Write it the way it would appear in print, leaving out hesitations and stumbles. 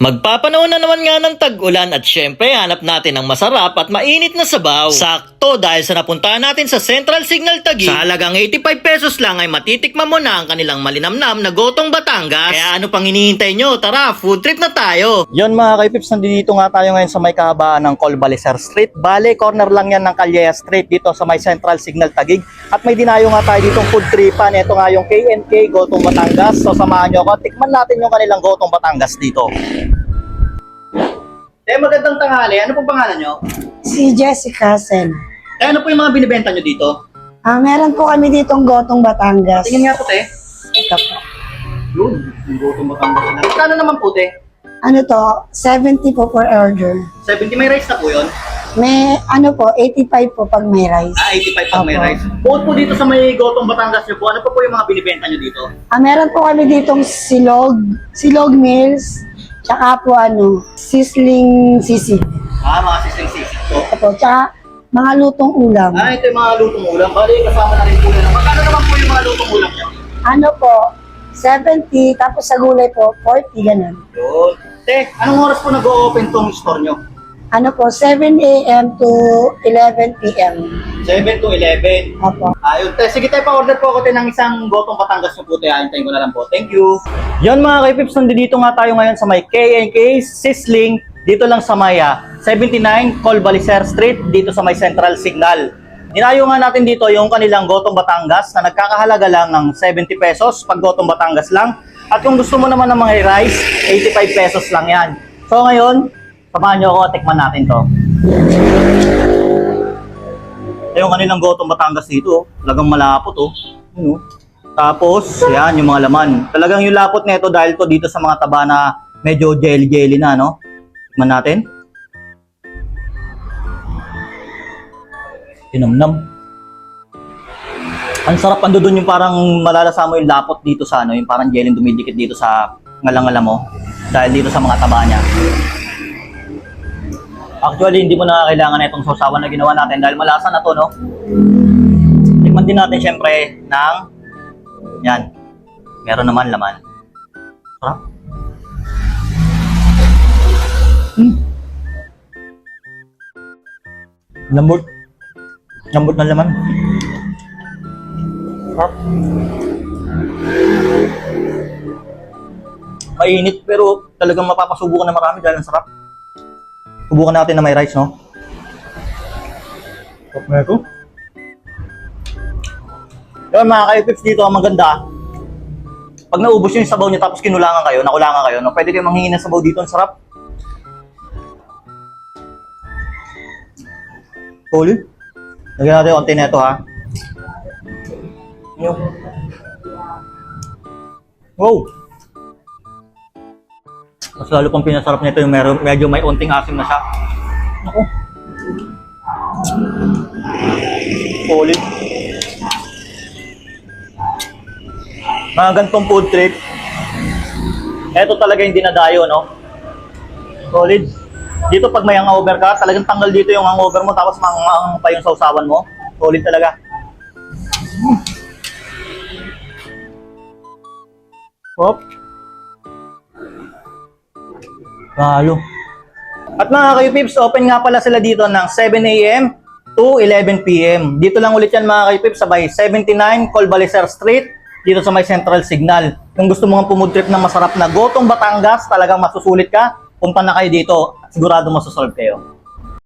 Magpapanahon na naman nga ng tag-ulan at syempre hanap natin ng masarap at mainit na sabaw. Sakto dahil sa napuntahan natin sa Central Signal Taguig. Sa halagang 85 pesos lang ay matitikman mo na ang kanilang malinamnam na gotong Batangas. Kaya ano pang hinihintay nyo? Tara, food trip na tayo! Yon mga kaipips, nandito nga tayo ngayon sa may kahabaan ng Colbalicer Street. Bale, corner lang yan ng Calleja Street dito sa may Central Signal Taguig. At may dinayo nga tayo ditong food tripan. Ito nga yung K&K Gotong Batangas. So samahan nyo ako. Tikman natin yung kanilang Gotong Batangas dito. Magandang tanghali. Ano pong pangalan nyo? Si Jessica Sen. Ano po yung mga binibenta nyo dito? Meron po kami ditong Gotong Batangas. Tingin nga po, te. Ito po. Yun, yung Gotong Batangas. Kano naman po, te? Ano to? 70 po per order. 70 may rice na po yun? May ano po, 85 po pag may rice. 85 pag may Opo. rice. Bukod po dito sa may Gotong Batangas nyo po, ano pa po yung mga binibenta nyo dito? Meron po kami ditong silog meals, tsaka po sizzling sisig. Mga sisig-sisig po. Ito, tsaka mga lutong ulam. Ito yung mga lutong ulam. Bali, kasama na rin po yan. Magkano naman po yung mga lutong ulam nyo? Ano po, 70, tapos sa gulay po, 40, ganun. Yun. Te, anong oras po nag-o-open tong store nyo? Ano po, 7 a.m. to 11 p.m. 7 to 11. Opo. Ayun. Te, sige tayo, pa-order po ako ng isang Gotong Batangas nyo po. Te, hintayin ko na lang po. Thank you. Yun mga kaipips, nandito nga tayo ngayon sa may K&K Sizzling. Dito lang sa Maya, 79 Colbalicer Street, dito sa may Central Signal. Dinayo nga natin dito yung kanilang Gotong Batangas na nagkakahalaga lang ng 70 pesos pag Gotong Batangas lang. At kung gusto mo naman ng mga rice, 85 pesos lang yan. So ngayon, samahan nyo ako, tikman natin to. Yung kanilang Gotong Batangas dito, talagang malapot oh. Tapos, yan yung mga laman. Talagang yung lapot nito dahil to dito sa mga taba na medyo jelly-jelly na, no? Tikman natin. Tinamnam. Ang sarap ando doon yung parang malalasa mo yung lapot dito sa yung parang jelly dumidikit dito sa ngalang-ngala mo dahil dito sa mga taba niya. Actually, hindi mo na kailangan na itong sausawan na ginawa natin dahil malasa na to, no? Tikman din natin syempre ng yan. Meron naman laman. Sarap. Lambot. Lambot na laman. Sarap. Mainit pero talagang mapapasubukan na marami dahil ang sarap. Subukan natin na may rice, no? Sarap na ito. Yun mga ka-epips, dito ang maganda. Pag naubos yung sabaw niyo tapos nakulangan kayo, no? Pwede kayo manghingi ng sabaw dito, ang sarap. Solid. Lagyan natin konti na ito, ha? Yun. Wow! Mas lalo pang pinasarap nito yung medyo may unting asim na siya. Ako. Solid. Mga gantong food trip, eto talaga yung dinadayo, no? Solid. Dito pag may hangover ka, talagang tanggal dito yung hangover mo tapos mangang pa yung sausawan mo. Solid talaga. Hop. Halo. At mga kayo-pips, open nga pala sila dito ng 7 a.m. to 11 p.m. Dito lang ulit yan mga kayo-pips, sabay 79 Colbalicer Street, dito sa may Central Signal. Kung gusto mo nga pumudrip ng masarap na Gotong Batangas, talagang masusulit ka, punta na kayo dito. Sigurado masosolve kayo.